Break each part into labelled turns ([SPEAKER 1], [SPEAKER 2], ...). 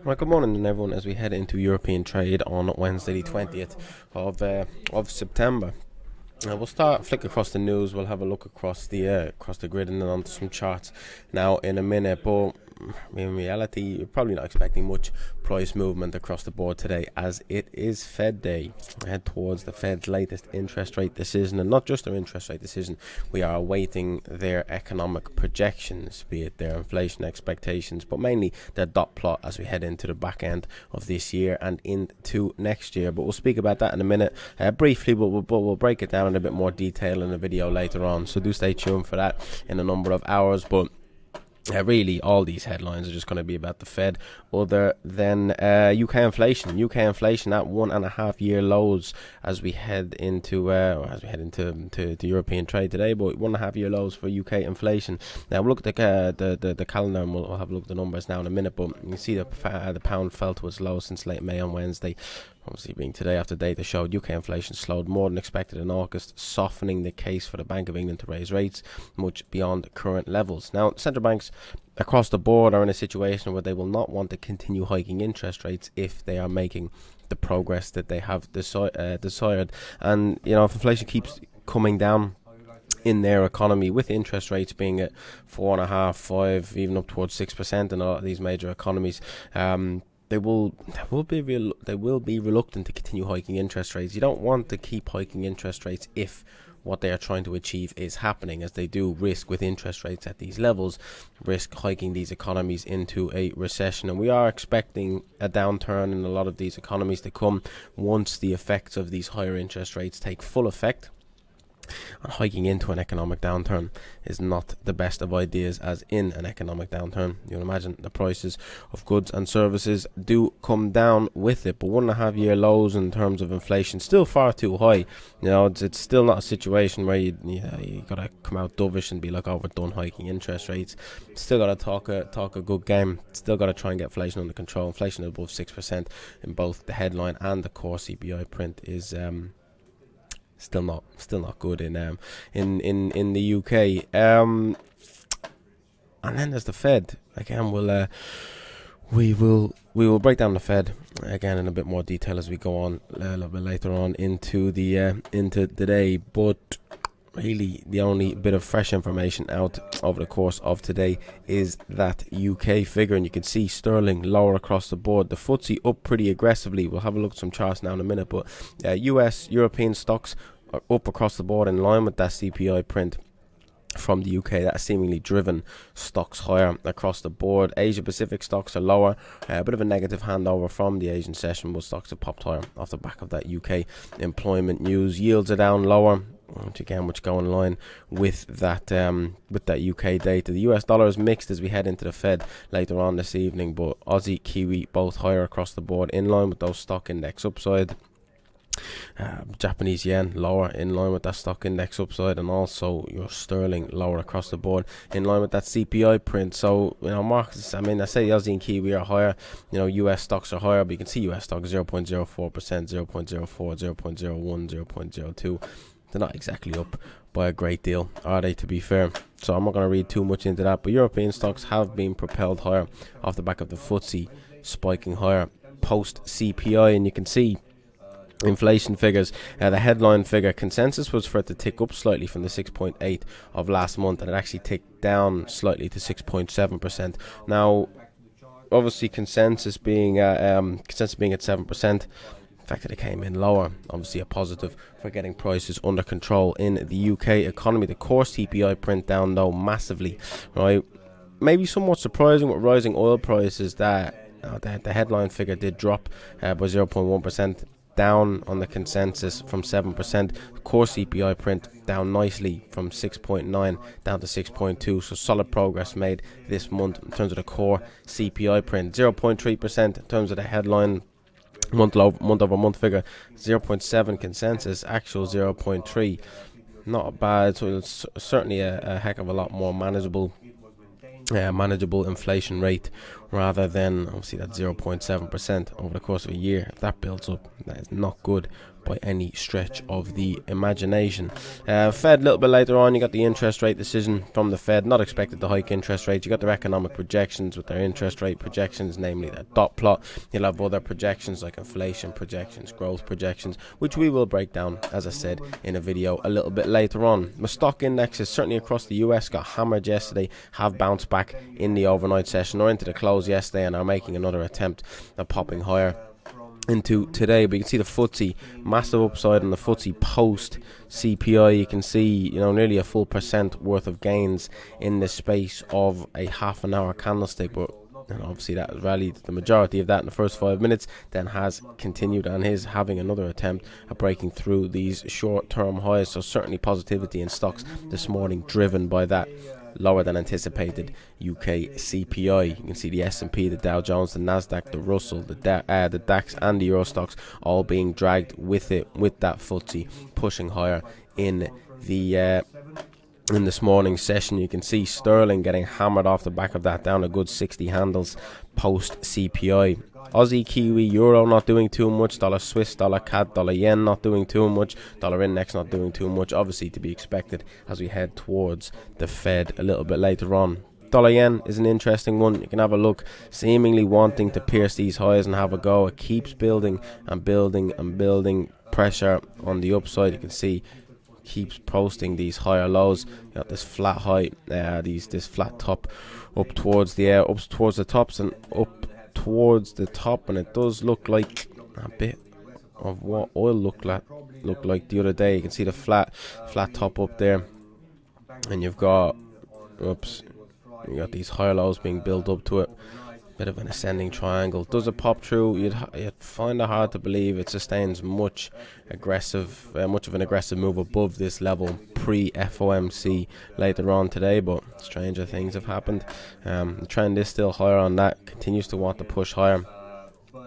[SPEAKER 1] Right, good morning everyone as we head into European trade on Wednesday the 20th of September. We'll flick across the news. We'll have a look across the grid and then onto some charts now in a minute. But in reality, you're probably not expecting much price movement across the board today, as it is Fed Day. We head towards the Fed's latest interest rate decision, and not just their interest rate decision. We are awaiting their economic projections, be it their inflation expectations, but mainly their dot plot as we head into the back end of this year and into next year. But we'll speak about that in a minute briefly, but we'll break it down in a bit more detail in a video later on. So do stay tuned for that in a number of hours. But really, all these headlines are just going to be about the Fed, other than UK inflation. UK inflation at 1.5-year lows as we head into to European trade today. But 1.5-year lows for UK inflation. Now we'll look at the calendar, and we'll have a look at the numbers now in a minute. But you can see the pound fell to its low since late May on Wednesday. Obviously, being today after data showed UK inflation slowed more than expected in August, softening the case for the Bank of England to raise rates much beyond current levels. Now, central banks across the board are in a situation where they will not want to continue hiking interest rates if they are making the progress that they have desired. And, if inflation keeps coming down in their economy, with interest rates being at 4.5%, 5%, even up towards 6% in a lot of these major economies, they will be reluctant to continue hiking interest rates. You don't want to keep hiking interest rates if what they are trying to achieve is happening, as they do risk, with interest rates at these levels, risk hiking these economies into a recession. And we are expecting a downturn in a lot of these economies to come once the effects of these higher interest rates take full effect. And hiking into an economic downturn is not the best of ideas, as in an economic downturn, you can imagine the prices of goods and services do come down with it. But 1.5-year lows in terms of inflation, still far too high. It's still not a situation where you gotta come out dovish and be like, oh, we're done hiking interest rates. Still gotta talk a good game. Still gotta try and get inflation under control. Inflation above 6% in both the headline and the core CPI print is still not good in the UK. And then there's the Fed. Again, we will break down the Fed again in a bit more detail as we go on a little bit later on into the day. But really, the only bit of fresh information out over the course of today is that UK figure, and you can see sterling lower across the board. The FTSE up pretty aggressively. We'll have a look at some charts now in a minute, but European stocks are up across the board in line with that CPI print from the UK. That has seemingly driven stocks higher across the board. Asia Pacific stocks are lower, a bit of a negative handover from the Asian session, but stocks have popped higher off the back of that UK employment news. Yields are down lower, which go in line with that UK data. The US dollar is mixed as we head into the Fed later on this evening, but Aussie, Kiwi both higher across the board, in line with those stock index upside. Japanese yen lower, in line with that stock index upside, and also your sterling lower across the board, in line with that CPI print. So markets, I say the Aussie and Kiwi are higher, US stocks are higher, but you can see US stocks 0.04%, 0.04, 0.01, 0.02. They're not exactly up by a great deal, are they, to be fair? So I'm not going to read too much into that. But European stocks have been propelled higher off the back of the FTSE spiking higher post CPI, and you can see inflation figures. The headline figure consensus was for it to tick up slightly from the 6.8 of last month, and it actually ticked down slightly to 6.7%. Now, obviously, consensus being at 7%. The fact that it came in lower, obviously a positive for getting prices under control in the UK economy. The core CPI print down though massively, right? Maybe somewhat surprising with rising oil prices that the headline figure did drop by 0.1%. Down on the consensus from 7%. The core CPI print down nicely from 6.9 down to 6.2. So solid progress made this month in terms of the core CPI print. 0.3% in terms of the headline month over month figure. 0.7 consensus, actual 0.3. Not bad. So it's certainly a heck of a lot more manageable inflation rate, rather than obviously that 0.7% over the course of a year. If that builds up, that is not good by any stretch of the imagination. Fed a little bit later on, you got the interest rate decision from the Fed. Not expected to hike interest rates. You got their economic projections with their interest rate projections, namely their dot plot. You'll have other projections like inflation projections, growth projections, which we will break down, as I said, in a video a little bit later on. The stock indexes, certainly across the US, got hammered yesterday, have bounced back in the overnight session or into the close yesterday, and are making another attempt at popping higher into today. But you can see the FTSE, massive upside on the FTSE post CPI. You can see, nearly a full % worth of gains in the space of a half an hour candlestick. But obviously that has rallied the majority of that in the first 5 minutes, then has continued and is having another attempt at breaking through these short-term highs. So certainly positivity in stocks this morning, driven by that lower than anticipated UK CPI. You can see the S&P, the Dow Jones, the Nasdaq, the Russell, the DAX and the Euro stocks all being dragged with it, with that FTSE pushing higher in this morning's session. You can see sterling getting hammered off the back of that, down a good 60 handles post CPI. Aussie, Kiwi, Euro not doing too much. Dollar Swiss, dollar CAD, dollar yen not doing too much. Dollar index not doing too much. Obviously to be expected as we head towards the Fed a little bit later on. Dollar yen is an interesting one. You can have a look, seemingly wanting to pierce these highs and have a go. It keeps building and building and building pressure on the upside. You can see keeps posting these higher lows. You got this flat high, this flat top up towards the tops and up towards the top, and it does look like a bit of what oil looked like the other day. You can see the flat top up there, and you've got these higher lows being built up to it. Bit of an ascending triangle. Does it pop through? You'd find it hard to believe it sustains much of an aggressive move above this level pre-FOMC later on today, but stranger things have happened. The trend is still higher on that, continues to want to push higher.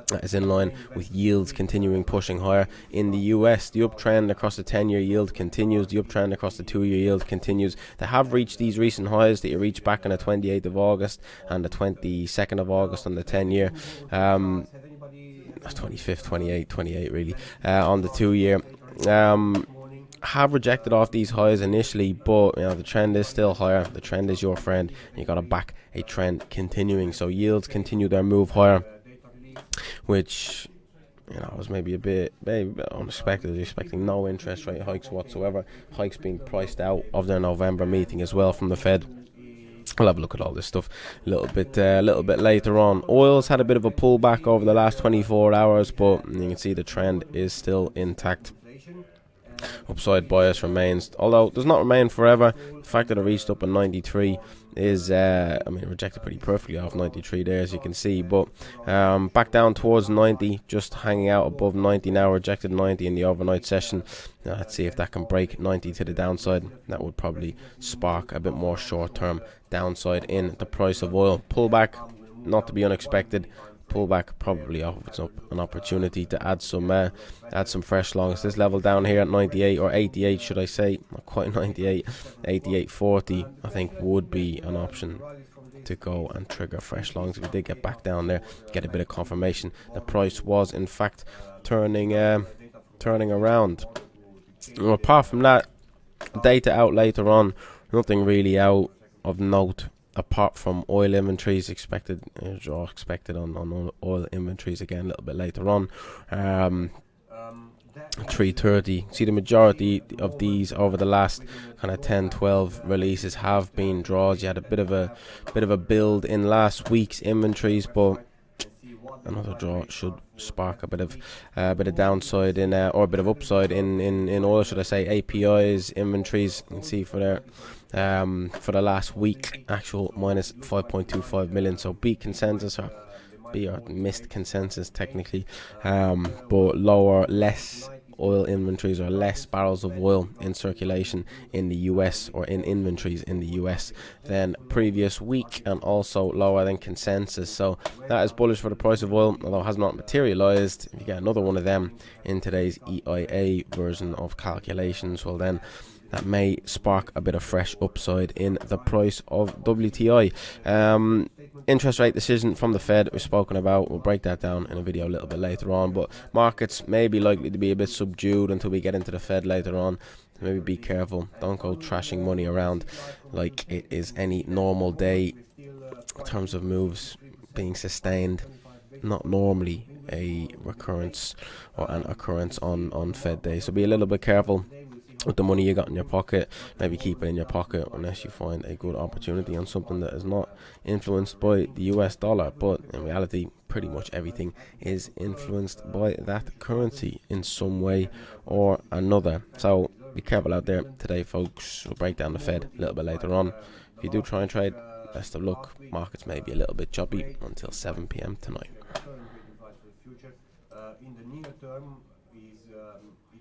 [SPEAKER 1] That is in line with yields continuing pushing higher. In the US, the uptrend across the 10-year yield continues. The uptrend across the 2-year yield continues. They have reached these recent highs that you reached back on the 28th of August and the 22nd of August on the 10-year. 25th, 28 really, on the 2-year. Have rejected off these highs initially, but the trend is still higher. The trend is your friend. You got to back a trend continuing. So yields continue their move higher, which was maybe a bit unexpected. They're expecting no interest rate hikes whatsoever. Hikes being priced out of their November meeting as well from the Fed. I'll have a look at all this stuff a little bit later on. Oil's had a bit of a pullback over the last 24 hours, but you can see the trend is still intact. Upside bias remains, although does not remain forever. The fact that it reached up at 93 is, rejected pretty perfectly off 93 there, as you can see, but back down towards 90, just hanging out above 90 now, rejected 90 in the overnight session. Let's see if that can break 90 to the downside. That would probably spark a bit more short-term downside in the price of oil. Pullback, not to be unexpected. Pullback probably offers up an opportunity to add some fresh longs. This level down here at 98 or 88, should I say, not quite 98, 88.40, I think would be an option to go and trigger fresh longs. If we did get back down there, get a bit of confirmation the price was in fact turning around. Apart from that, data out later on, nothing really out of note apart from oil inventories expected on oil inventories again a little bit later on. 330. See, the majority of these over the last kind of 10-12 releases have been draws. You had a bit of a build in last week's inventories, but another draw should spark a bit of downside in or a bit of upside in oil, should I say. API's inventories, you can see for the last week, actual minus 5.25 million. So beat consensus, or missed consensus technically, but less oil inventories or less barrels of oil in circulation in the US, or in inventories in the US, than previous week, and also lower than consensus. So that is bullish for the price of oil, although it has not materialized. If you get another one of them in today's EIA version of calculations, well then that may spark a bit of fresh upside in the price of WTI. Interest rate decision from the Fed we've spoken about. We'll break that down in a video a little bit later on, but markets may be likely to be a bit subdued until we get into the Fed later on. Maybe be careful, don't go trashing money around like it is any normal day in terms of moves being sustained. Not normally a recurrence or an occurrence on Fed day, so be a little bit careful with the money you got in your pocket. Maybe keep it in your pocket unless you find a good opportunity on something that is not influenced by the US dollar, but in reality pretty much everything is influenced by that currency in some way or another. So be careful out there today, folks. We'll break down the Fed a little bit later on. If you do try and trade, best of luck. Markets may be a little bit choppy until 7 p.m. tonight.
[SPEAKER 2] In the near term,